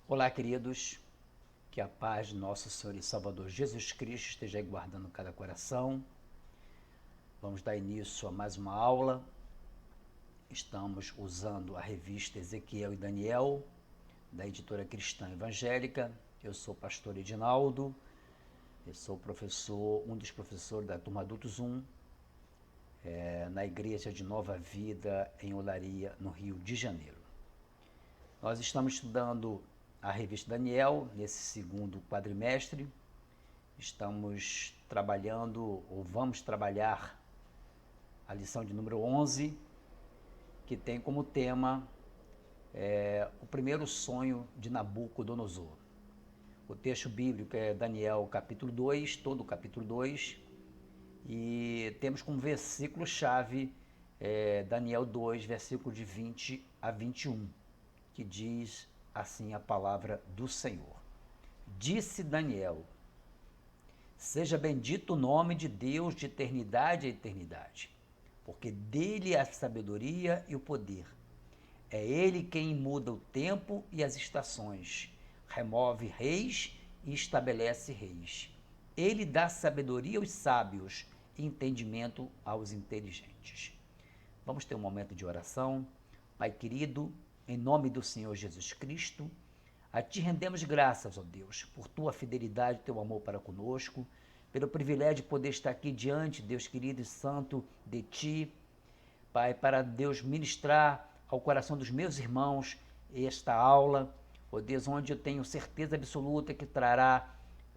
Olá, queridos, que a paz de nosso Senhor e Salvador Jesus Cristo esteja aí guardando cada coração. Vamos dar início a mais uma aula. Estamos usando a revista Ezequiel e Daniel, da editora Cristã Evangélica. Eu sou o pastor Edinaldo, eu sou professor, um dos professores da turma Adultos 1, na Igreja de Nova Vida, em Olaria, no Rio de Janeiro. Nós estamos estudando a revista Daniel nesse segundo quadrimestre. Estamos trabalhando, ou vamos trabalhar, a lição de número 11, que tem como tema o primeiro sonho de Nabucodonosor. O texto bíblico é Daniel capítulo 2, todo o capítulo 2, e temos como versículo-chave Daniel 2, versículo de 20 a 21, que diz assim a palavra do Senhor. Disse Daniel: seja bendito o nome de Deus de eternidade a eternidade, porque dele é a sabedoria e o poder. É ele quem muda o tempo e as estações, remove reis e estabelece reis. Ele dá sabedoria aos sábios e entendimento aos inteligentes. Vamos ter um momento de oração. Pai querido, em nome do Senhor Jesus Cristo, a Ti rendemos graças, ó Deus, por Tua fidelidade e Teu amor para conosco, pelo privilégio de poder estar aqui diante, Deus querido e santo, de Ti, Pai, para Deus ministrar ao coração dos meus irmãos esta aula, ó Deus, onde eu tenho certeza absoluta que trará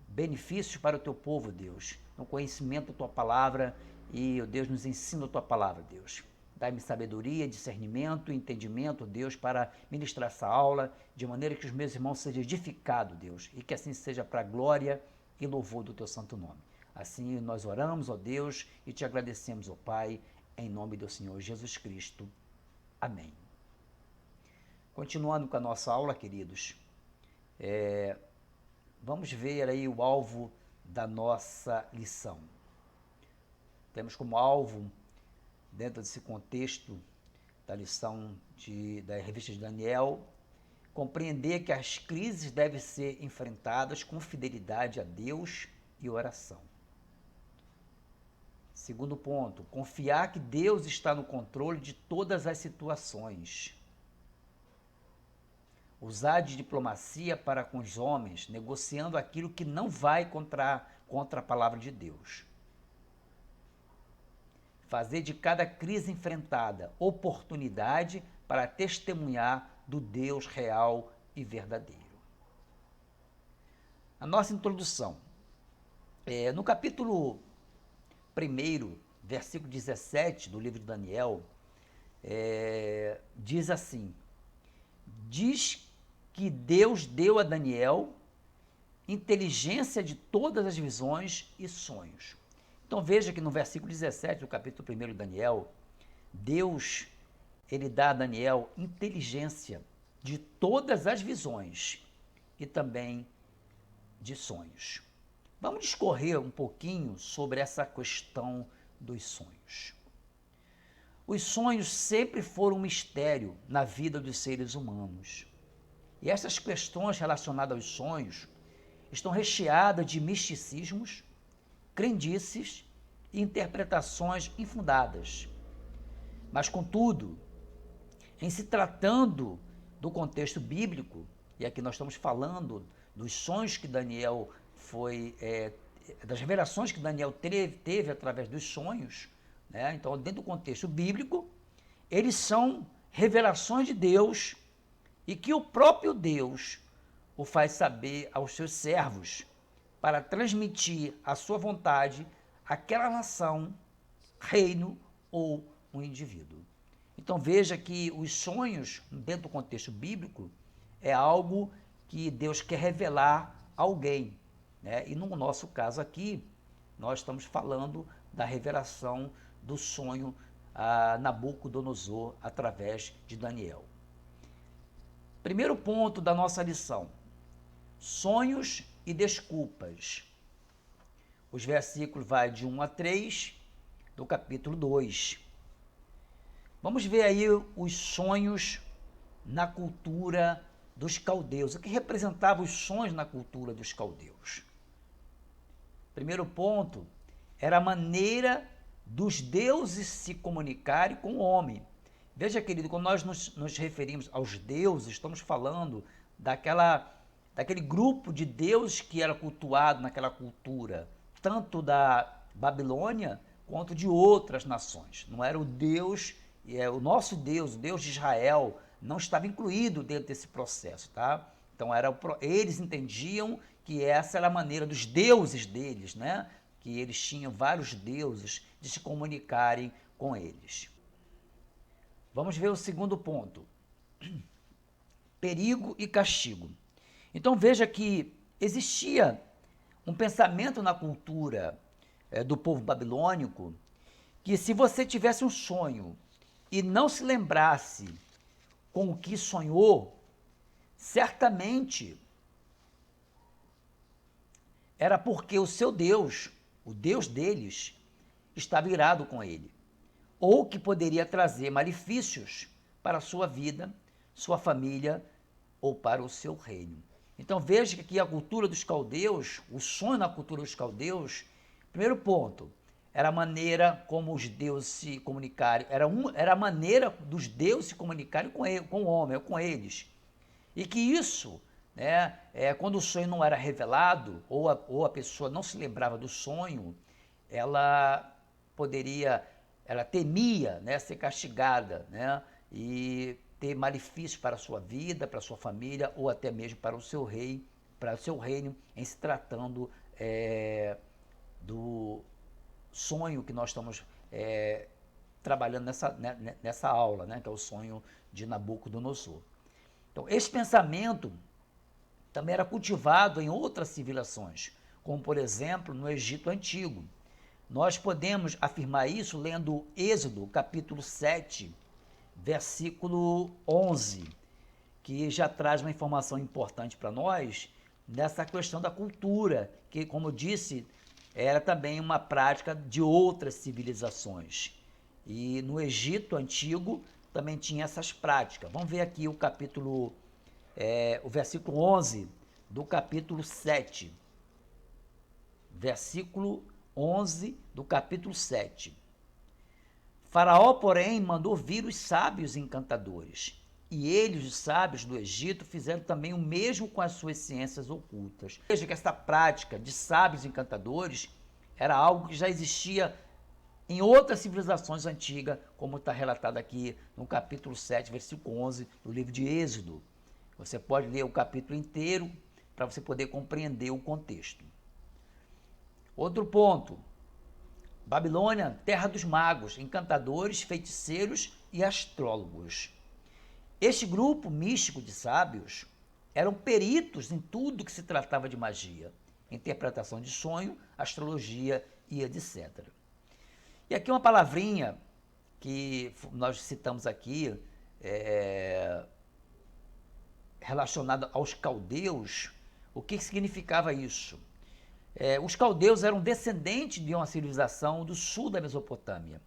benefícios para o Teu povo, Deus, no conhecimento da Tua palavra e, ó Deus, nos ensina a Tua palavra, Deus. Dai-me sabedoria, discernimento, entendimento, Deus, para ministrar essa aula, de maneira que os meus irmãos sejam edificados, Deus, e que assim seja para a glória e louvor do Teu santo nome. Assim nós oramos, ó Deus, e Te agradecemos, ó Pai, em nome do Senhor Jesus Cristo. Amém. Continuando com a nossa aula, queridos, vamos ver aí o alvo da nossa lição. Temos como alvo, dentro desse contexto da lição da revista de Daniel, compreender que as crises devem ser enfrentadas com fidelidade a Deus e oração. Segundo ponto, confiar que Deus está no controle de todas as situações. Usar de diplomacia para com os homens, negociando aquilo que não vai contra a palavra de Deus. Fazer de cada crise enfrentada oportunidade para testemunhar do Deus real e verdadeiro. A nossa introdução. No capítulo 1, versículo 17 do livro de Daniel, diz assim: diz que Deus deu a Daniel inteligência de todas as visões e sonhos. Então veja que no versículo 17 do capítulo 1 de Daniel, Deus, ele dá a Daniel inteligência de todas as visões e também de sonhos. Vamos discorrer um pouquinho sobre essa questão dos sonhos. Os sonhos sempre foram um mistério na vida dos seres humanos. E essas questões relacionadas aos sonhos estão recheadas de misticismos, crendices e interpretações infundadas. Mas, contudo, em se tratando do contexto bíblico, e aqui nós estamos falando dos sonhos que Daniel das revelações que Daniel teve através dos sonhos, né? Então, dentro do contexto bíblico, eles são revelações de Deus e que o próprio Deus o faz saber aos seus servos para transmitir a sua vontade àquela nação, reino ou um indivíduo. Então veja que os sonhos, dentro do contexto bíblico, é algo que Deus quer revelar a alguém, né? E no nosso caso aqui, nós estamos falando da revelação do sonho a Nabucodonosor através de Daniel. Primeiro ponto da nossa lição: sonhos e desculpas. Os versículos vai de 1 a 3 do capítulo 2. Vamos ver aí os sonhos na cultura dos caldeus. O que representava os sonhos na cultura dos caldeus? Primeiro ponto era a maneira dos deuses se comunicarem com o homem. Veja, querido, quando nós nos referimos aos deuses, estamos falando daquele grupo de deuses que era cultuado naquela cultura, tanto da Babilônia quanto de outras nações. Não era o Deus, o nosso Deus, o Deus de Israel, não estava incluído dentro desse processo, tá? Então eles entendiam que essa era a maneira dos deuses deles, né? Que eles tinham vários deuses de se comunicarem com eles. Vamos ver o segundo ponto. Perigo e castigo. Então veja que existia um pensamento na cultura do povo babilônico que se você tivesse um sonho e não se lembrasse com o que sonhou, certamente era porque o seu Deus, o Deus deles, estava irado com ele, ou que poderia trazer malefícios para a sua vida, sua família ou para o seu reino. Então veja que aqui a cultura dos caldeus, o sonho na cultura dos caldeus, primeiro ponto, era a maneira como os deuses se comunicarem, era a maneira dos deuses se comunicarem com o homem, com eles. E que isso, né, quando o sonho não era revelado, ou a pessoa não se lembrava do sonho, ela temia, né, ser castigada, né, e ter malefício para a sua vida, para a sua família, ou até mesmo para o seu rei, para o seu reino, em se tratando do sonho que nós estamos trabalhando nessa aula, né, que é o sonho de Nabucodonosor. Então, esse pensamento também era cultivado em outras civilizações, como, por exemplo, no Egito Antigo. Nós podemos afirmar isso lendo Êxodo, capítulo 7, versículo 11, que já traz uma informação importante para nós nessa questão da cultura, que, como eu disse, era também uma prática de outras civilizações. E no Egito Antigo também tinha essas práticas. Vamos ver aqui o versículo 11 do capítulo 7. Versículo 11 do capítulo 7. Faraó, porém, mandou vir os sábios encantadores, e eles, os sábios do Egito, fizeram também o mesmo com as suas ciências ocultas. Veja que essa prática de sábios encantadores era algo que já existia em outras civilizações antigas, como está relatado aqui no capítulo 7, versículo 11 do livro de Êxodo. Você pode ler o capítulo inteiro para você poder compreender o contexto. Outro ponto. Babilônia, terra dos magos, encantadores, feiticeiros e astrólogos. Este grupo místico de sábios eram peritos em tudo que se tratava de magia, interpretação de sonho, astrologia e etc. E aqui uma palavrinha que nós citamos aqui, relacionada aos caldeus. O que significava isso? Os caldeus eram descendentes de uma civilização do sul da Mesopotâmia.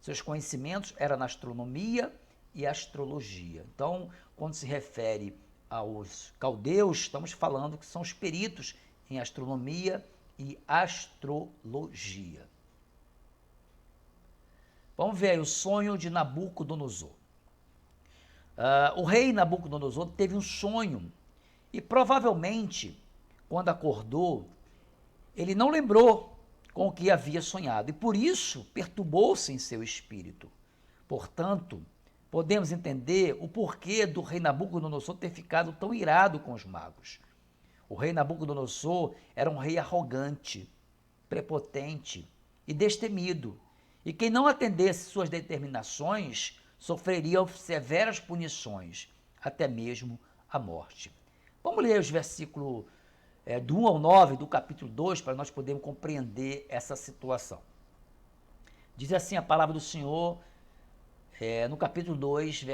Seus conhecimentos eram na astronomia e astrologia. Então, quando se refere aos caldeus, estamos falando que são os peritos em astronomia e astrologia. Vamos ver aí o sonho de Nabucodonosor. O rei Nabucodonosor teve um sonho e provavelmente, quando acordou, ele não lembrou com o que havia sonhado e por isso perturbou-se em seu espírito. Portanto, podemos entender o porquê do rei Nabucodonosor ter ficado tão irado com os magos. O rei Nabucodonosor era um rei arrogante, prepotente e destemido, e quem não atendesse suas determinações sofreria severas punições, até mesmo a morte. Vamos ler os versículos do 1 ao 9 do capítulo 2 para nós podermos compreender essa situação. Diz assim a palavra do Senhor no capítulo 2,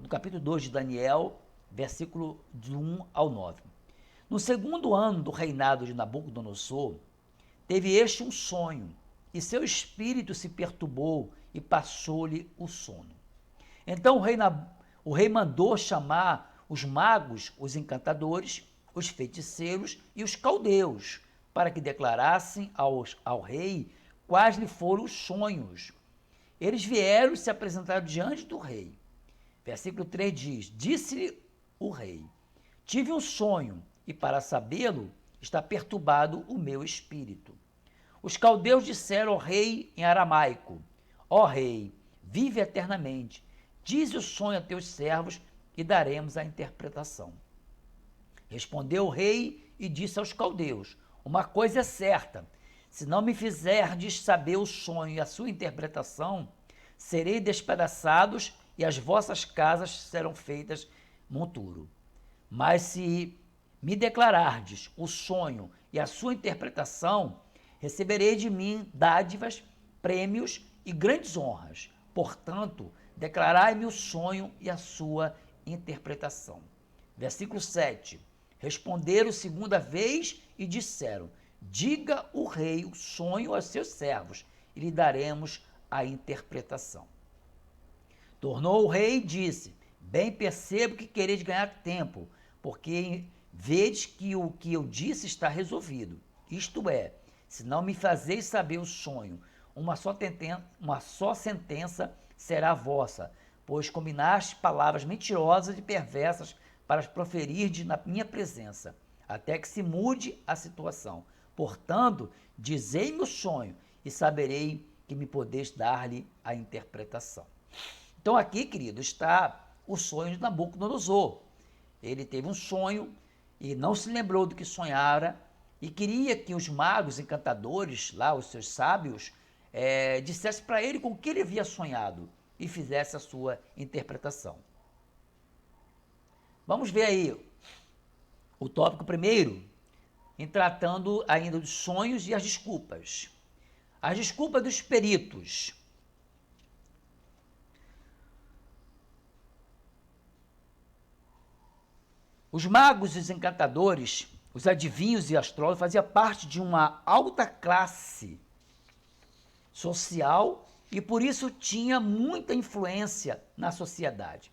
no capítulo 2 de Daniel, versículo de 1 ao 9. No segundo ano do reinado de Nabucodonosor, teve este um sonho, e seu espírito se perturbou e passou-lhe o sono. Então o rei mandou chamar os magos, os encantadores, os feiticeiros e os caldeus, para que declarassem ao rei quais lhe foram os sonhos. Eles vieram e se apresentaram diante do rei. Versículo 3 diz: Disse-lhe o rei: Tive um sonho, e para sabê-lo está perturbado o meu espírito. Os caldeus disseram ao rei em aramaico: Ó rei, vive eternamente. Dize o sonho a teus servos e daremos a interpretação. Respondeu o rei e disse aos caldeus: Uma coisa é certa, se não me fizerdes saber o sonho e a sua interpretação, serei despedaçados e as vossas casas serão feitas monturo. Mas se me declarardes o sonho e a sua interpretação, receberei de mim dádivas, prêmios e grandes honras. Portanto, declarai-me o sonho e a sua interpretação. Versículo 7. Responderam segunda vez e disseram: Diga o rei o sonho aos seus servos, e lhe daremos a interpretação. Tornou o rei e disse: Bem percebo que quereis ganhar tempo, porque vedes que o que eu disse está resolvido. Isto é, se não me fazeis saber o sonho, uma só sentença será vossa, pois combinaste palavras mentirosas e perversas para as proferirdes na minha presença, até que se mude a situação. Portanto, dizei-me o sonho e saberei que me podeis dar-lhe a interpretação. Então aqui, querido, está o sonho de Nabucodonosor. Ele teve um sonho e não se lembrou do que sonhara e queria que os magos encantadores, lá os seus sábios, dissessem para ele com o que ele havia sonhado e fizesse a sua interpretação. Vamos ver aí o tópico primeiro, em tratando ainda dos sonhos e as desculpas. As desculpas dos peritos. Os magos e os encantadores, os adivinhos e astrólogos faziam parte de uma alta classe social e por isso tinha muita influência na sociedade.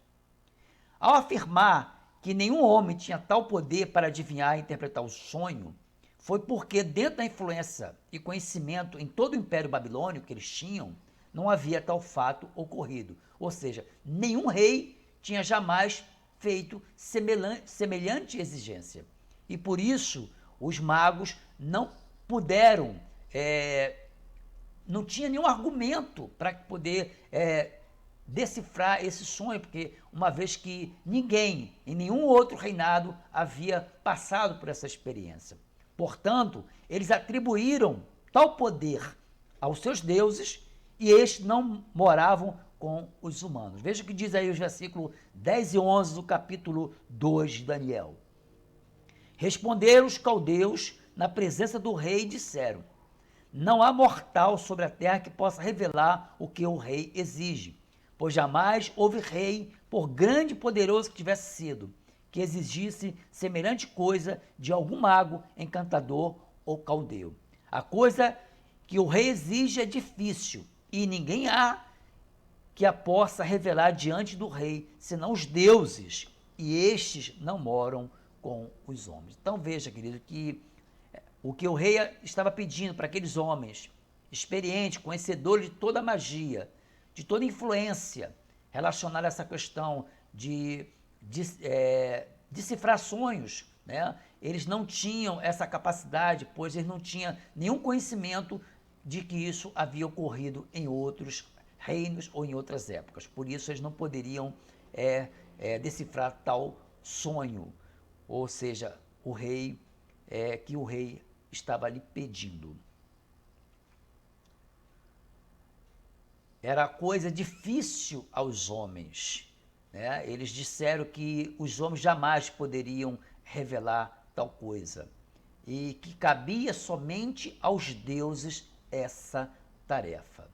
Ao afirmar que nenhum homem tinha tal poder para adivinhar e interpretar o sonho, foi porque dentro da influência e conhecimento em todo o Império Babilônico que eles tinham, não havia tal fato ocorrido. Ou seja, nenhum rei tinha jamais feito semelhante exigência. E por isso os magos não puderam, não tinha nenhum argumento para poder decifrar esse sonho, porque uma vez que ninguém, em nenhum outro reinado, havia passado por essa experiência. Portanto, eles atribuíram tal poder aos seus deuses e estes não moravam com os humanos. Veja o que diz aí os versículos 10 e 11 do capítulo 2 de Daniel. Responderam os caldeus na presença do rei e disseram: Não há mortal sobre a terra que possa revelar o que o rei exige, pois jamais houve rei, por grande e poderoso que tivesse sido, que exigisse semelhante coisa de algum mago, encantador ou caldeu. A coisa que o rei exige é difícil, e ninguém há que a possa revelar diante do rei, senão os deuses, e estes não moram com os homens. Então veja, querido, que o que o rei estava pedindo para aqueles homens, experientes, conhecedores de toda a magia, de toda influência relacionada a essa questão de decifrar sonhos, né? Eles não tinham essa capacidade, pois eles não tinham nenhum conhecimento de que isso havia ocorrido em outros reinos ou em outras épocas. Por isso eles não poderiam decifrar tal sonho, ou seja, o rei que o rei estava lhe pedindo. Era coisa difícil aos homens, né? Eles disseram que os homens jamais poderiam revelar tal coisa e que cabia somente aos deuses essa tarefa.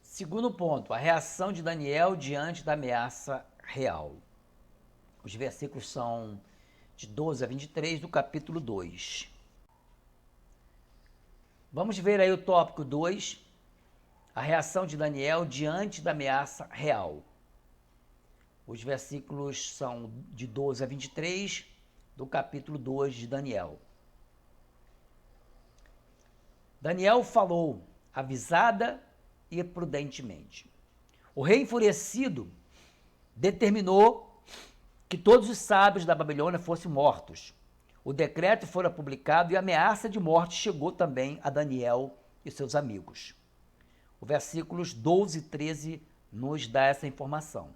Segundo ponto, a reação de Daniel diante da ameaça real. Os versículos são de 12 a 23 do capítulo 2. Vamos ver aí o tópico 2, a reação de Daniel diante da ameaça real. Os versículos são de 12 a 23 do capítulo 2 de Daniel. Daniel falou avisada e prudentemente. O rei enfurecido determinou que todos os sábios da Babilônia fossem mortos. O decreto fora publicado e a ameaça de morte chegou também a Daniel e seus amigos. Os versículos 12 e 13 nos dá essa informação.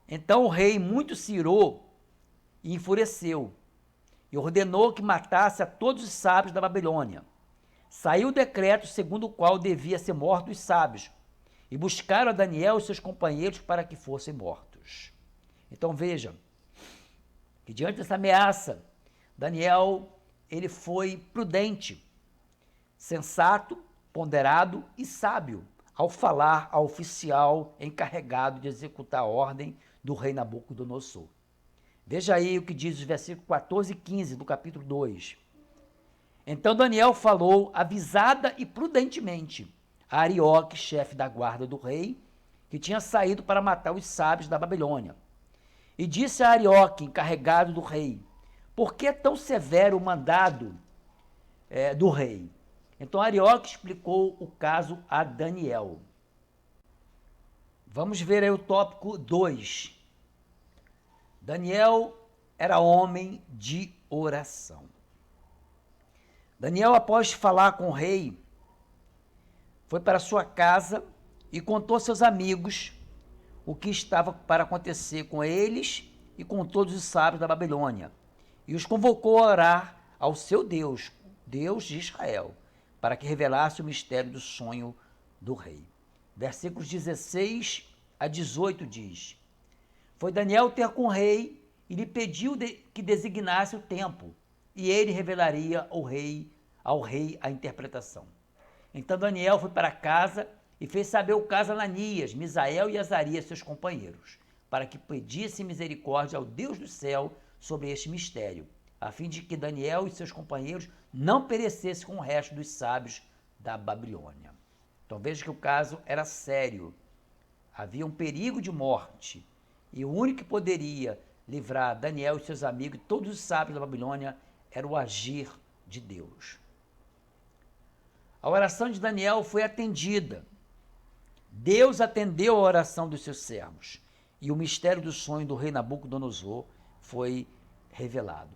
Então o rei muito se irou e enfureceu, e ordenou que matasse a todos os sábios da Babilônia. Saiu o decreto segundo o qual devia ser mortos os sábios, e buscaram a Daniel e seus companheiros para que fossem mortos. Então veja que diante dessa ameaça, Daniel ele foi prudente, sensato, ponderado e sábio ao falar ao oficial encarregado de executar a ordem do rei Nabucodonosor. Veja aí o que diz os versículos 14 e 15 do capítulo 2. Então Daniel falou avisada e prudentemente a Arioque, chefe da guarda do rei, que tinha saído para matar os sábios da Babilônia. E disse a Arioque, encarregado do rei, por que tão severo o mandado do rei? Então Arioque explicou o caso a Daniel. Vamos ver aí o tópico 2. Daniel era homem de oração. Daniel, após falar com o rei, foi para sua casa e contou a seus amigos o que estava para acontecer com eles e com todos os sábios da Babilônia. E os convocou a orar ao seu Deus, Deus de Israel, para que revelasse o mistério do sonho do rei. Versículos 16 a 18 diz: Foi Daniel ter com o rei e lhe pediu que designasse o tempo, e ele revelaria ao rei a interpretação. Então Daniel foi para casa e fez saber o caso a Ananias, Misael e Azarias, seus companheiros, para que pedisse misericórdia ao Deus do céu sobre este mistério, a fim de que Daniel e seus companheiros não perecessem com o resto dos sábios da Babilônia. Então veja que o caso era sério. Havia um perigo de morte, e o único que poderia livrar Daniel e seus amigos e todos os sábios da Babilônia era o agir de Deus. A oração de Daniel foi atendida. Deus atendeu a oração dos seus servos, e o mistério do sonho do rei Nabucodonosor foi revelado.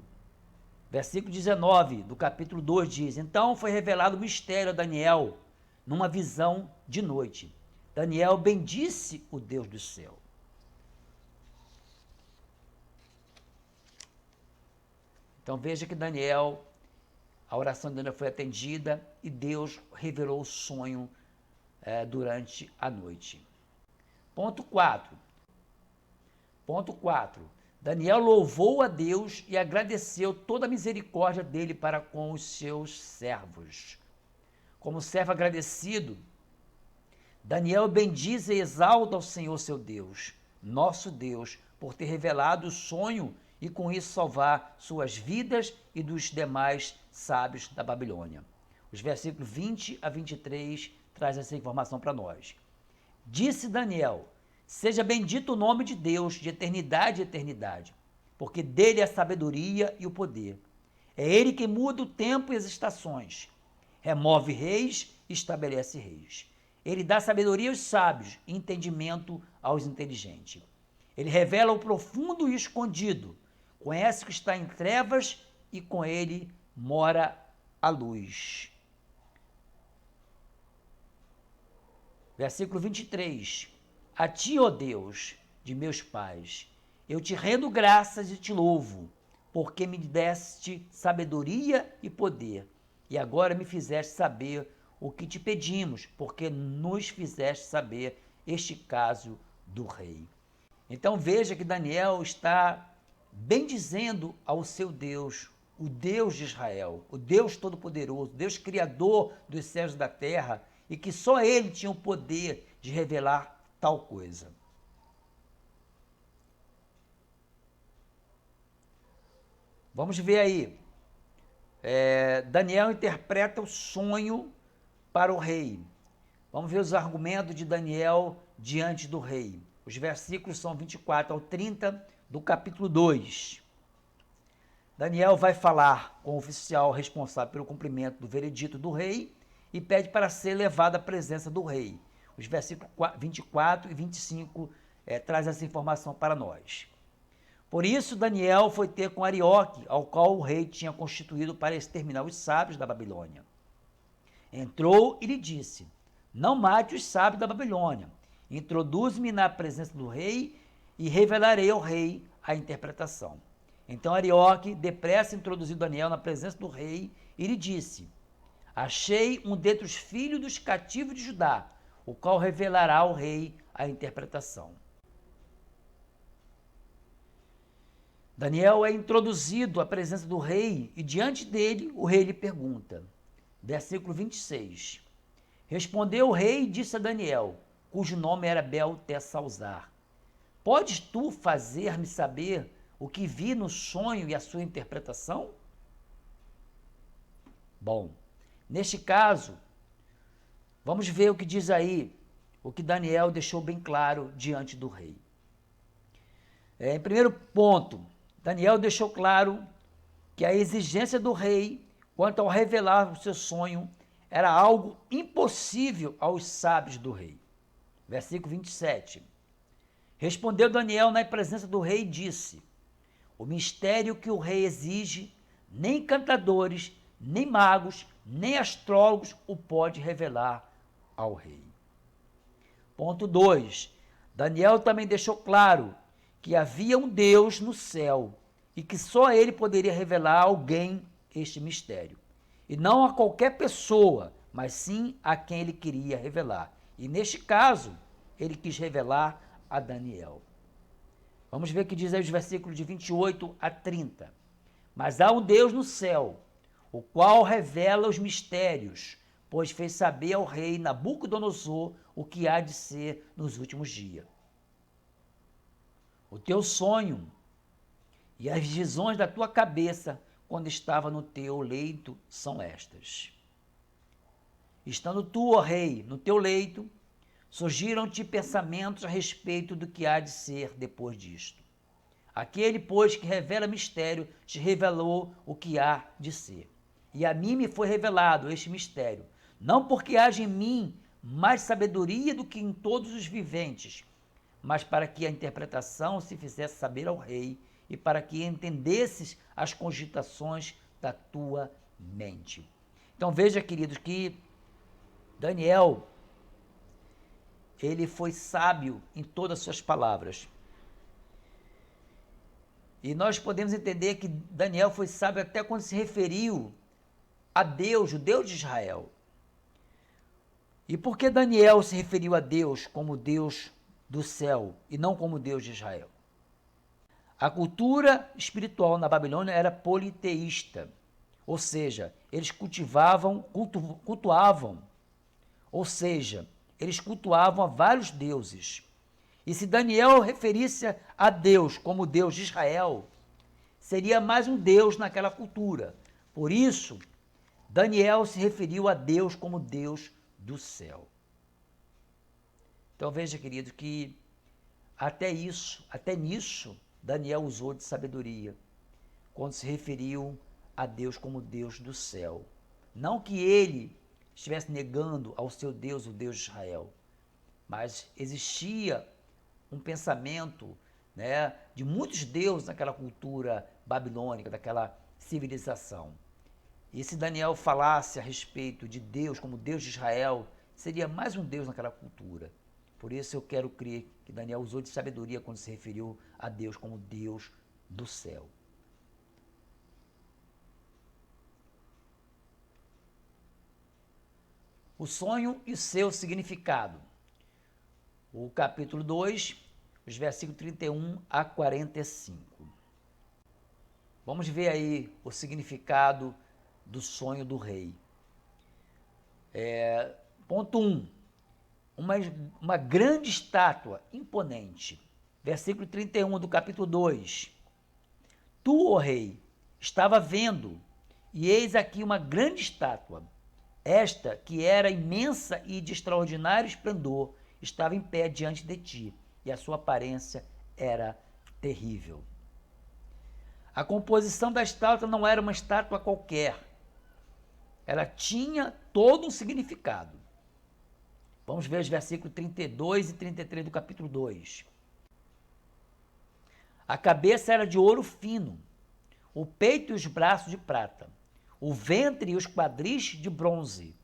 Versículo 19 do capítulo 2 diz: Então foi revelado o mistério a Daniel numa visão de noite. Daniel bendisse o Deus do céu. Então veja que Daniel, a oração de Daniel foi atendida e Deus revelou o sonho durante a noite. Ponto 4. Daniel louvou a Deus e agradeceu toda a misericórdia dele para com os seus servos. Como servo agradecido, Daniel bendiz e exalta ao Senhor seu Deus, nosso Deus, por ter revelado o sonho e com isso salvar suas vidas e dos demais sábios da Babilônia. Os versículos 20 a 23 traz essa informação para nós. Disse Daniel: Seja bendito o nome de Deus de eternidade a eternidade, porque dele é a sabedoria e o poder. É ele que muda o tempo e as estações, remove reis e estabelece reis. Ele dá sabedoria aos sábios e entendimento aos inteligentes. Ele revela o profundo e o escondido, conhece o que está em trevas e com ele mora a luz. Versículo 23. A ti, ó Deus, de meus pais, eu te rendo graças e te louvo, porque me deste sabedoria e poder, e agora me fizeste saber o que te pedimos, porque nos fizeste saber este caso do rei. Então veja que Daniel está bendizendo ao seu Deus, o Deus de Israel, o Deus Todo-Poderoso, Deus Criador dos céus e da terra, e que só ele tinha o poder de revelar tal coisa. Vamos ver aí. Daniel interpreta o sonho para o rei. Vamos ver os argumentos de Daniel diante do rei. Os versículos são 24 ao 30 do capítulo 2. Daniel vai falar com o oficial responsável pelo cumprimento do veredito do rei e pede para ser levado à presença do rei. Os versículos 24 e 25 traz essa informação para nós. Por isso, Daniel foi ter com Arioque, ao qual o rei tinha constituído para exterminar os sábios da Babilônia. Entrou e lhe disse: não mate os sábios da Babilônia. Introduz-me na presença do rei e revelarei ao rei a interpretação. Então Arioque depressa introduziu Daniel na presença do rei e lhe disse: achei um dentre os filhos dos cativos de Judá, o qual revelará ao rei a interpretação. Daniel é introduzido à presença do rei e diante dele o rei lhe pergunta. Versículo 26. Respondeu o rei e disse a Daniel, cujo nome era Beltesazar: podes tu fazer-me saber o que vi no sonho e a sua interpretação? Bom, neste caso, vamos ver o que diz aí, o que Daniel deixou bem claro diante do rei. Em primeiro ponto, Daniel deixou claro que a exigência do rei quanto ao revelar o seu sonho era algo impossível aos sábios do rei. Versículo 27. Respondeu Daniel na presença do rei e disse: o mistério que o rei exige, nem cantadores, nem magos, nem astrólogos o pode revelar ao rei. Ponto 2. Daniel também deixou claro que havia um Deus no céu e que só ele poderia revelar a alguém este mistério. E não a qualquer pessoa, mas sim a quem ele queria revelar. E neste caso, ele quis revelar a Daniel. Vamos ver o que diz aí os versículos de 28 a 30. Mas há um Deus no céu, o qual revela os mistérios, pois fez saber ao rei Nabucodonosor o que há de ser nos últimos dias. O teu sonho e as visões da tua cabeça, quando estava no teu leito, são estas. Estando tu, ó rei, no teu leito, surgiram-te pensamentos a respeito do que há de ser depois disto. Aquele, pois, que revela mistério, te revelou o que há de ser. E a mim me foi revelado este mistério, não porque haja em mim mais sabedoria do que em todos os viventes, mas para que a interpretação se fizesse saber ao rei e para que entendesses as cogitações da tua mente. Então veja, queridos, que Daniel, ele foi sábio em todas as suas palavras. E nós podemos entender que Daniel foi sábio até quando se referiu a Deus, o Deus de Israel. E por que Daniel se referiu a Deus como Deus do céu e não como Deus de Israel? A cultura espiritual na Babilônia era politeísta, ou seja, eles cultuavam, ou seja, eles cultuavam a vários deuses. E se Daniel referisse a Deus como Deus de Israel, seria mais um Deus naquela cultura. Por isso, Daniel se referiu a Deus como Deus do céu. Então veja, querido, que até nisso, Daniel usou de sabedoria, quando se referiu a Deus como Deus do céu. Não que ele estivesse negando ao seu Deus, o Deus de Israel, mas existia um pensamento, né, de muitos deuses naquela cultura babilônica, daquela civilização. E se Daniel falasse a respeito de Deus como Deus de Israel, seria mais um Deus naquela cultura. Por isso eu quero crer que Daniel usou de sabedoria quando se referiu a Deus como Deus do céu. O sonho e seu significado. O capítulo 2, os versículos 31 a 45. Vamos ver aí o significado do sonho do rei. Ponto 1. Uma grande estátua imponente. Versículo 31 do capítulo 2. Tu, ó rei, estava vendo, e eis aqui uma grande estátua, Esta, que era imensa e de extraordinário esplendor, estava em pé diante de ti, e a sua aparência era terrível. A composição da estátua não era uma estátua qualquer. Ela tinha todo um significado. Vamos ver os versículos 32 e 33 do capítulo 2. A cabeça era de ouro fino, o peito e os braços de prata, o ventre e os quadris de bronze,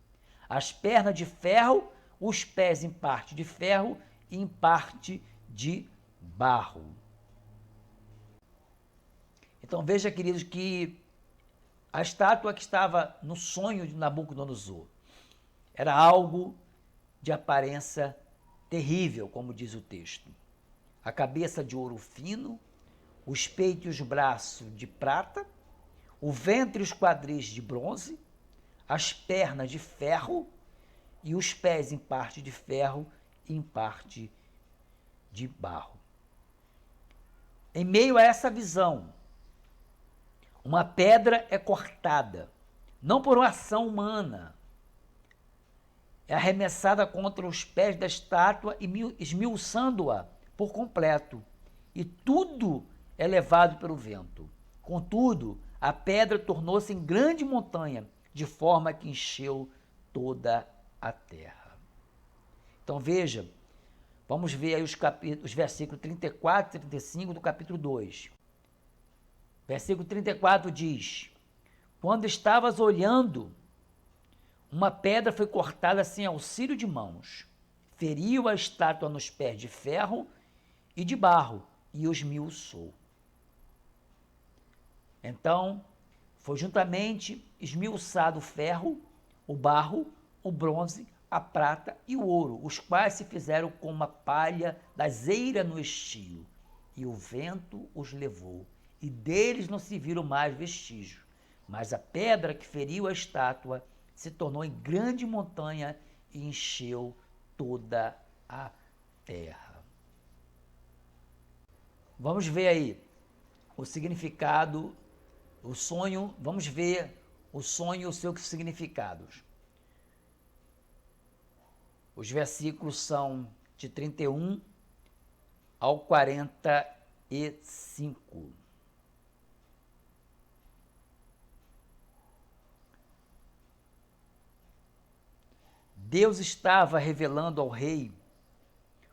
as pernas de ferro, os pés em parte de ferro e em parte de barro. Então veja, queridos, que a estátua que estava no sonho de Nabucodonosor era algo de aparência terrível, como diz o texto. A cabeça de ouro fino, os peitos e os braços de prata, o ventre e os quadris de bronze, as pernas de ferro e os pés em parte de ferro e em parte de barro. Em meio a essa visão, uma pedra é cortada, não por uma ação humana, é arremessada contra os pés da estátua e esmiuçando-a por completo, e tudo é levado pelo vento. Contudo, a pedra tornou-se em grande montanha, de forma que encheu toda a terra. Então veja, vamos ver aí os versículos 34 e 35 do capítulo 2. Versículo 34 diz: quando estavas olhando, uma pedra foi cortada sem auxílio de mãos, feriu a estátua nos pés de ferro e de barro e os esmiuçou. Então, foi juntamente esmiuçado o ferro, o barro, o bronze, a prata e o ouro, os quais se fizeram como a palha das eiras no estio, e o vento os levou, e deles não se viram mais vestígios. Mas a pedra que feriu a estátua se tornou em grande montanha e encheu toda a terra. Vamos ver aí o significado, o sonho, vamos ver o sonho e os seus significados. Os versículos são de 31 ao 45. Deus estava revelando ao rei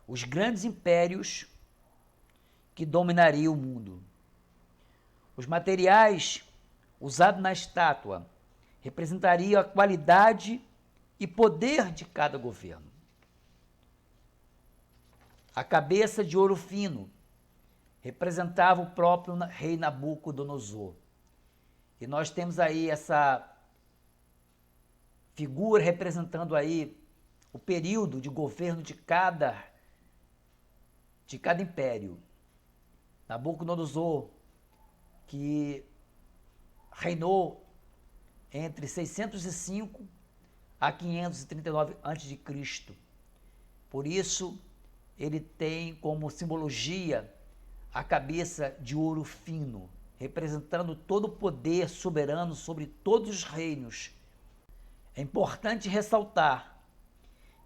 os grandes impérios que dominariam o mundo. Os materiais usados na estátua representariam a qualidade e poder de cada governo. A cabeça de ouro fino representava o próprio rei Nabucodonosor. E nós temos aí essa figura representando aí o período de governo de cada império. Nabucodonosor, que reinou entre 605 a 539 a.C. Por isso, ele tem como simbologia a cabeça de ouro fino, representando todo o poder soberano sobre todos os reinos. É importante ressaltar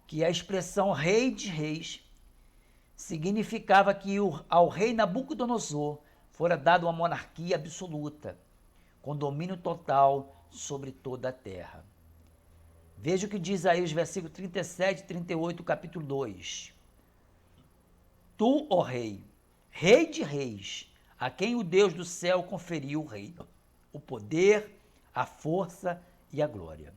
que a expressão Rei de Reis significava que ao rei Nabucodonosor fora dada uma monarquia absoluta, com domínio total sobre toda a terra. Veja o que diz aí os versículos 37 e 38 do capítulo 2. Tu, ó rei, rei de reis, a quem o Deus do céu conferiu o reino, o poder, a força e a glória,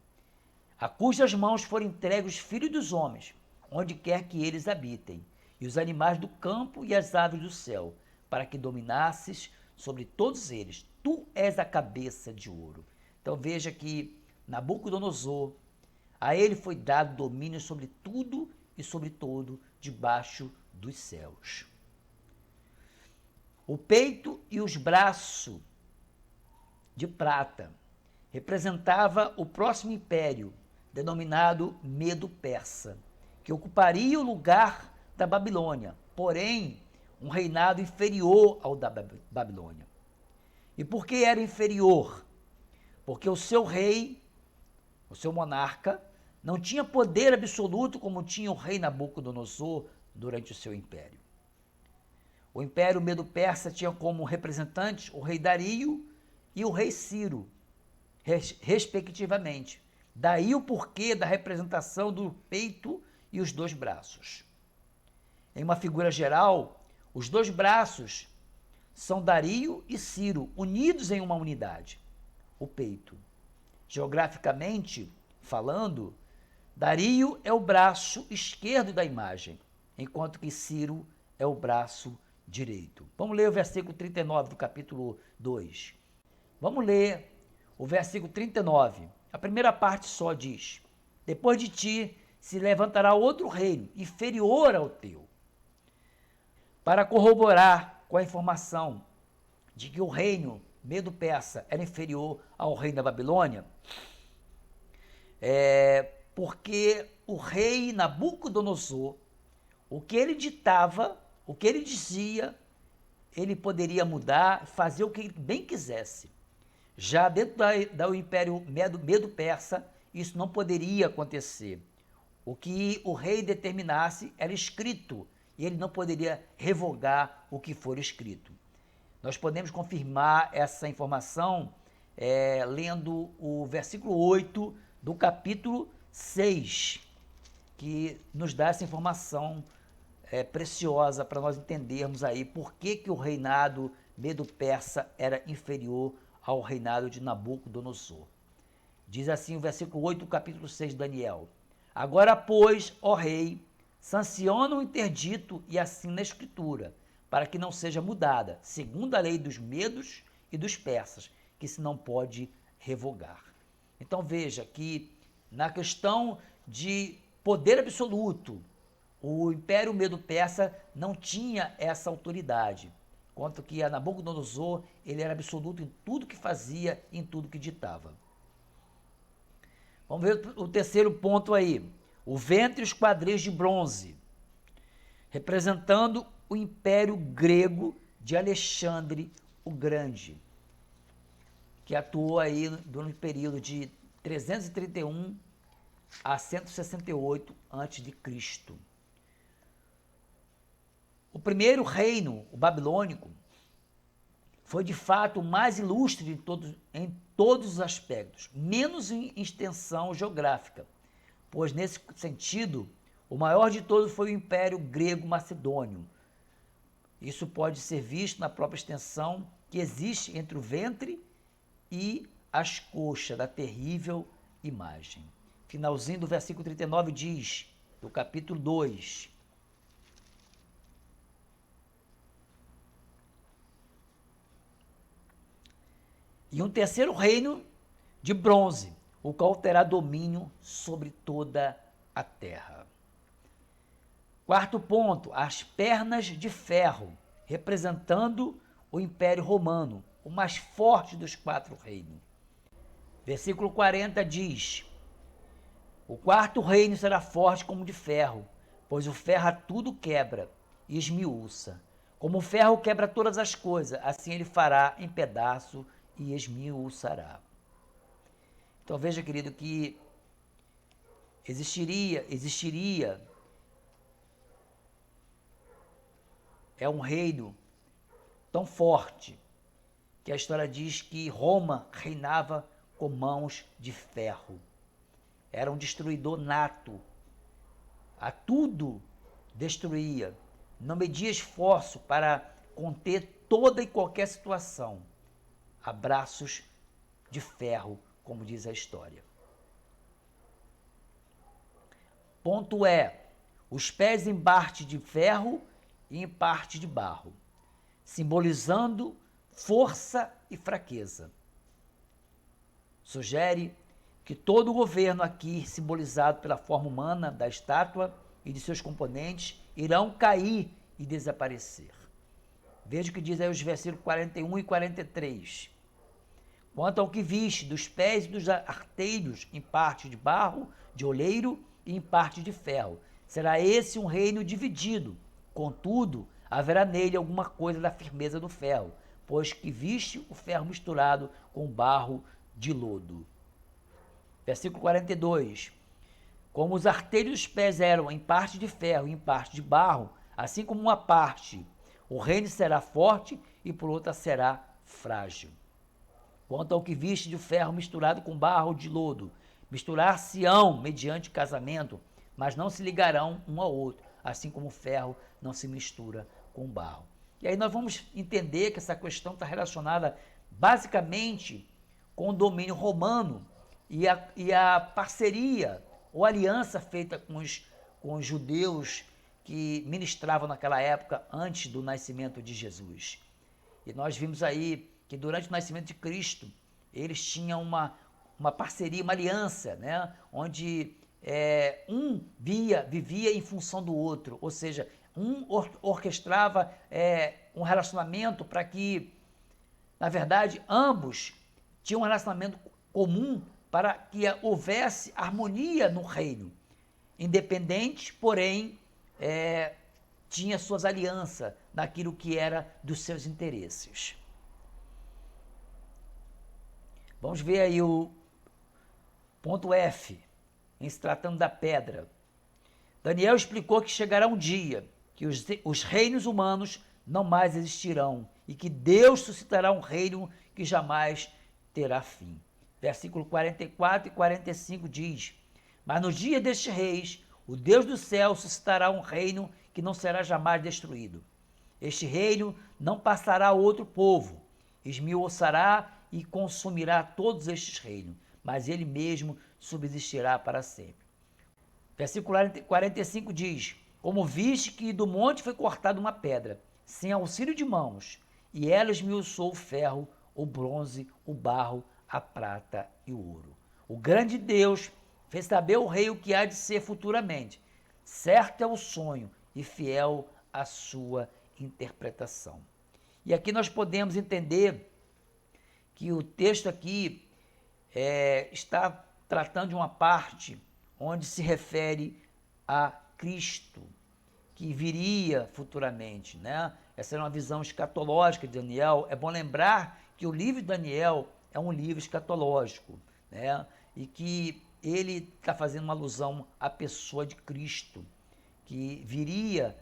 a cujas mãos foram entregues os filhos dos homens, onde quer que eles habitem, e os animais do campo e as aves do céu, para que dominasses sobre todos eles. Tu és a cabeça de ouro. Então veja que Nabucodonosor, a ele foi dado domínio sobre tudo e sobre todo debaixo dos céus. O peito e os braços de prata representava o próximo império, denominado Medo-Persa, que ocuparia o lugar da Babilônia, porém um reinado inferior ao da Babilônia. E por que era inferior? Porque o seu rei, o seu monarca, não tinha poder absoluto como tinha o rei Nabucodonosor durante o seu império. O Império Medo-Persa tinha como representantes o rei Dario e o rei Ciro, respectivamente. Daí o porquê da representação do peito e os dois braços. Em uma figura geral, os dois braços são Dario e Ciro, unidos em uma unidade, o peito. Geograficamente falando, Dario é o braço esquerdo da imagem, enquanto que Ciro é o braço direito. Vamos ler o versículo 39 do capítulo 2. Vamos ler o versículo 39. A primeira parte só diz: depois de ti se levantará outro reino, inferior ao teu. Para corroborar com a informação de que o reino Medo-Persa era inferior ao reino da Babilônia, porque o rei Nabucodonosor, o que ele ditava, o que ele dizia, ele poderia mudar, fazer o que ele bem quisesse. Já dentro do Império Medo-Persa, isso não poderia acontecer. O que o rei determinasse era escrito, e ele não poderia revogar o que for escrito. Nós podemos confirmar essa informação lendo o versículo 8 do capítulo 6, que nos dá essa informação preciosa para nós entendermos aí por que o reinado Medo-Persa era inferior ao reinado de Nabucodonosor. Diz assim o versículo 8 do capítulo 6 de Daniel: agora, pois, ó rei, sanciona o interdito e assina a escritura, para que não seja mudada, segundo a lei dos medos e dos persas, que se não pode revogar. Então veja que na questão de poder absoluto, o Império Medo-Persa não tinha essa autoridade, enquanto que a Nabucodonosor, ele era absoluto em tudo que fazia, em tudo que ditava. Vamos ver o terceiro ponto aí. O ventre e os quadris de bronze, representando o Império Grego de Alexandre o Grande, que atuou aí durante o período de 331 a 168 a.C. O primeiro reino, o babilônico, foi de fato o mais ilustre em todos os aspectos, menos em extensão geográfica, pois nesse sentido, o maior de todos foi o Império Grego-Macedônio. Isso pode ser visto na própria extensão que existe entre o ventre e as coxas da terrível imagem. Finalzinho do versículo 39 diz, do capítulo 2: e um terceiro reino de bronze, o qual terá domínio sobre toda a terra. Quarto ponto, as pernas de ferro, representando o Império Romano, o mais forte dos quatro reinos. Versículo 40 diz: o quarto reino será forte como de ferro, pois o ferro a tudo quebra e esmiuça. Como o ferro quebra todas as coisas, assim ele fará em pedaço e esmiuçará. Então veja, querido, que existiria um reino tão forte que a história diz que Roma reinava com mãos de ferro. Era um destruidor nato. A tudo destruía. Não media esforço para conter toda e qualquer situação. A braços de ferro, como diz a história. Ponto os pés em parte de ferro e em parte de barro, simbolizando força e fraqueza. Sugere que todo o governo aqui, simbolizado pela forma humana da estátua e de seus componentes, irão cair e desaparecer. Veja o que diz aí os versículos 41 e 43. Quanto ao que viste dos pés e dos artelhos, em parte de barro, de oleiro e em parte de ferro, será esse um reino dividido. Contudo, haverá nele alguma coisa da firmeza do ferro, pois que viste o ferro misturado com barro de lodo. Versículo 42. Como os artelhos dos pés eram em parte de ferro e em parte de barro, assim como uma parte o reino será forte e por outra será frágil. Quanto ao que viste de ferro misturado com barro ou de lodo, misturar-se-ão mediante casamento, mas não se ligarão um ao outro, assim como o ferro não se mistura com barro. E aí nós vamos entender que essa questão está relacionada basicamente com o domínio romano e a parceria ou aliança feita com os judeus que ministravam naquela época antes do nascimento de Jesus. E nós vimos aí que durante o nascimento de Cristo, eles tinham uma parceria, uma aliança, né? Onde um vivia em função do outro, ou seja, um orquestrava um relacionamento para que, na verdade, ambos tinham um relacionamento comum para que houvesse harmonia no reino. Independente, porém, tinha suas alianças naquilo que era dos seus interesses. Vamos ver aí o ponto F, em se tratando da pedra. Daniel explicou que chegará um dia que os reinos humanos não mais existirão e que Deus suscitará um reino que jamais terá fim. Versículo 44 e 45 diz: Mas no dia destes reis, o Deus do céu suscitará um reino que não será jamais destruído. Este reino não passará a outro povo, esmiuçará e consumirá todos estes reinos, mas ele mesmo subsistirá para sempre. Versículo 45 diz: Como viste que do monte foi cortada uma pedra, sem auxílio de mãos, e ela esmiuçou o ferro, o bronze, o barro, a prata e o ouro. O grande Deus fez saber ao rei o que há de ser futuramente. Certo é o sonho e fiel a sua interpretação. E aqui nós podemos entender que o texto aqui está tratando de uma parte onde se refere a Cristo, que viria futuramente, né? Essa era uma visão escatológica de Daniel. É bom lembrar que o livro de Daniel é um livro escatológico, né? E que ele está fazendo uma alusão à pessoa de Cristo, que viria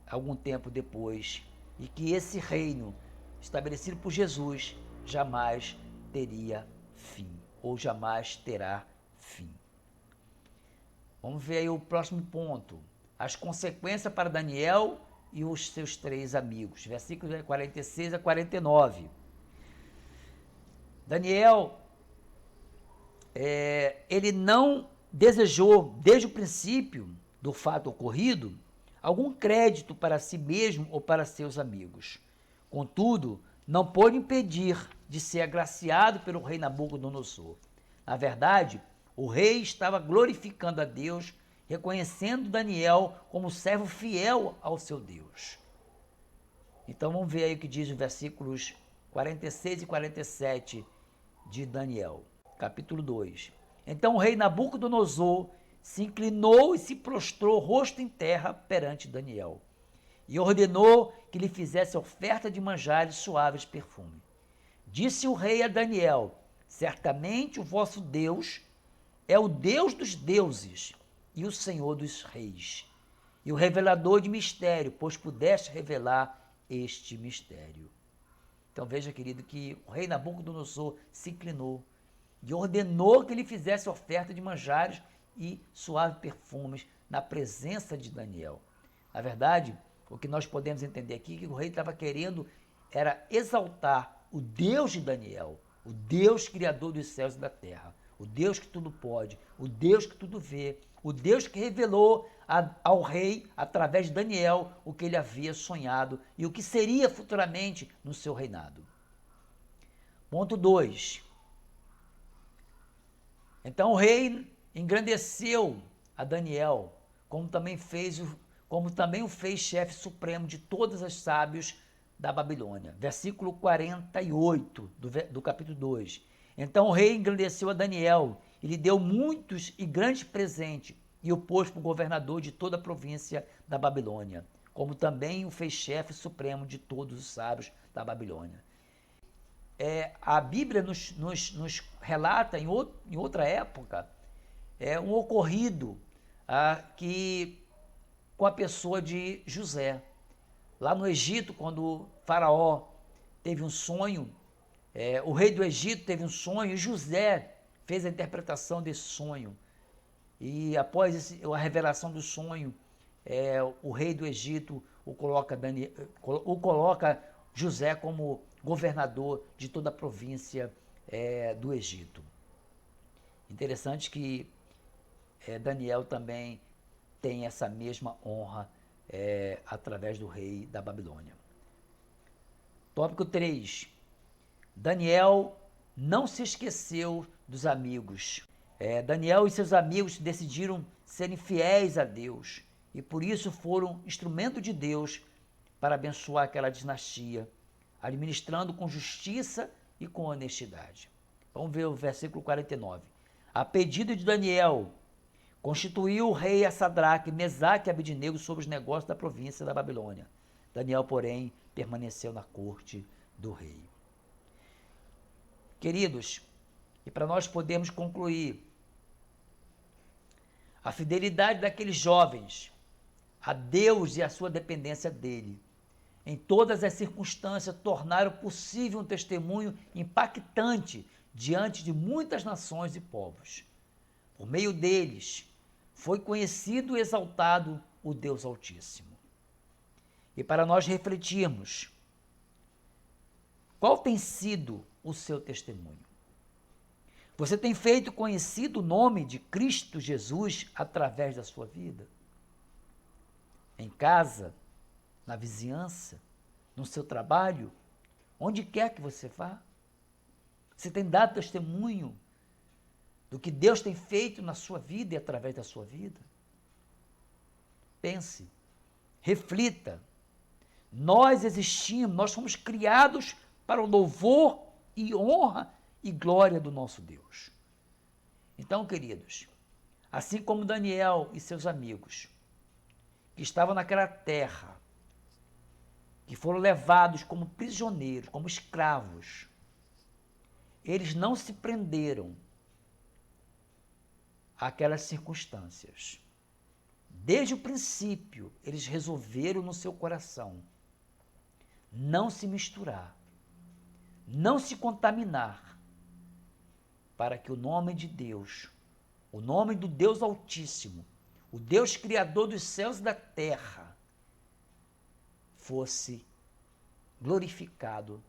algum tempo depois, e que esse reino, estabelecido por Jesus, jamais teria fim, ou jamais terá fim. Vamos ver aí o próximo ponto. As consequências para Daniel e os seus 3 amigos. Versículos 46 a 49. Daniel, ele não desejou, desde o princípio do fato ocorrido, algum crédito para si mesmo ou para seus amigos. Contudo, não pôde impedir de ser agraciado pelo rei Nabucodonosor. Na verdade, o rei estava glorificando a Deus, reconhecendo Daniel como servo fiel ao seu Deus. Então vamos ver aí o que diz os versículos 46 e 47 de Daniel, capítulo 2. Então o rei Nabucodonosor se inclinou e se prostrou rosto em terra perante Daniel, e ordenou que lhe fizesse oferta de manjares suaves perfume. Disse o rei a Daniel: Certamente o vosso Deus é o Deus dos deuses e o Senhor dos reis, e o revelador de mistério, pois pudeste revelar este mistério. Então veja, querido, que o rei Nabucodonosor se inclinou e ordenou que ele fizesse oferta de manjares e suaves perfumes na presença de Daniel. Na verdade, o que nós podemos entender aqui é que o rei estava querendo era exaltar o Deus de Daniel, o Deus criador dos céus e da terra, o Deus que tudo pode, o Deus que tudo vê, o Deus que revelou ao rei, através de Daniel, o que ele havia sonhado e o que seria futuramente no seu reinado. Ponto 2. Então o rei engrandeceu a Daniel, como também o fez chefe supremo de todos os sábios da Babilônia. Versículo 48 do capítulo 2. Então o rei engrandeceu a Daniel e lhe deu muitos e grandes presentes e o pôs por governador de toda a província da Babilônia, como também o fez chefe supremo de todos os sábios da Babilônia. a Bíblia nos relata em outra época um ocorrido que com a pessoa de José. Lá no Egito, quando o faraó teve um sonho, o rei do Egito teve um sonho e José fez a interpretação desse sonho. E após a revelação do sonho, o rei do Egito o coloca José como governador de toda a província do Egito. Interessante que Daniel também tem essa mesma honra através do rei da Babilônia. Tópico 3. Daniel não se esqueceu dos amigos. Daniel e seus amigos decidiram serem fiéis a Deus e por isso foram instrumento de Deus para abençoar aquela dinastia, administrando com justiça e com honestidade. Vamos ver o versículo 49. A pedido de Daniel, constituiu o rei a Sadraque, Mesaque e Abednego sobre os negócios da província da Babilônia. Daniel, porém, permaneceu na corte do rei. Queridos, e para nós podermos concluir, a fidelidade daqueles jovens a Deus e a sua dependência dele, em todas as circunstâncias, tornaram possível um testemunho impactante diante de muitas nações e povos. Por meio deles, foi conhecido e exaltado o Deus Altíssimo. E para nós refletirmos, qual tem sido o seu testemunho? Você tem feito conhecido o nome de Cristo Jesus através da sua vida? Em casa, na vizinhança, no seu trabalho, onde quer que você vá? Você tem dado testemunho do que Deus tem feito na sua vida e através da sua vida? Pense, reflita. Nós existimos, nós fomos criados para o louvor e honra e glória do nosso Deus. Então, queridos, assim como Daniel e seus amigos, que estavam naquela terra, que foram levados como prisioneiros, como escravos, eles não se prenderam àquelas circunstâncias. Desde o princípio, eles resolveram no seu coração não se misturar, não se contaminar, para que o nome de Deus, o nome do Deus Altíssimo, o Deus Criador dos céus e da terra, fosse glorificado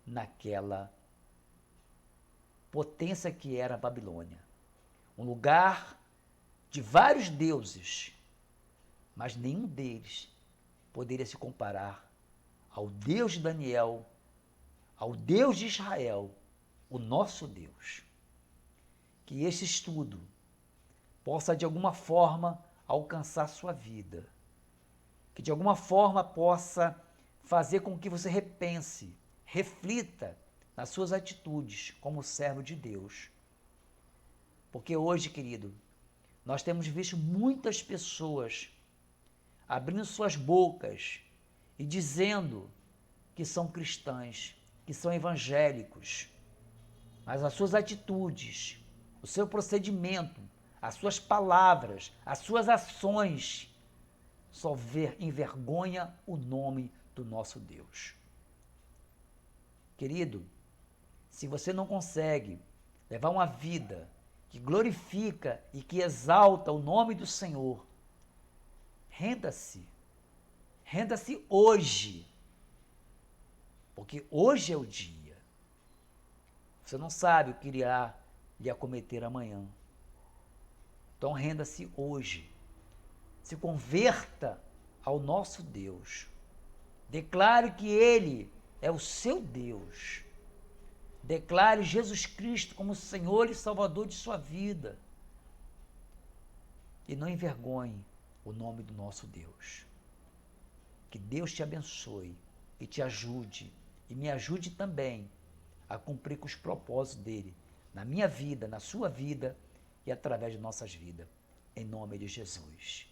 naquela potência que era a Babilônia. Um lugar de vários deuses, mas nenhum deles poderia se comparar ao Deus de Daniel, ao Deus de Israel, o nosso Deus. Que esse estudo possa de alguma forma alcançar sua vida, que de alguma forma possa fazer com que você repense, reflita nas suas atitudes como servo de Deus. Porque hoje, querido, nós temos visto muitas pessoas abrindo suas bocas e dizendo que são cristãs, que são evangélicos, mas as suas atitudes, o seu procedimento, as suas palavras, as suas ações só envergonha o nome do nosso Deus. Querido, se você não consegue levar uma vida que glorifica e que exalta o nome do Senhor, renda-se. Renda-se hoje. Porque hoje é o dia. Você não sabe o que irá lhe acometer amanhã. Então renda-se hoje. Se converta ao nosso Deus. Declare que Ele é o seu Deus. Declare Jesus Cristo como Senhor e Salvador de sua vida. E não envergonhe o nome do nosso Deus. Que Deus te abençoe e te ajude, e me ajude também a cumprir com os propósitos dele, na minha vida, na sua vida e através de nossas vidas. Em nome de Jesus.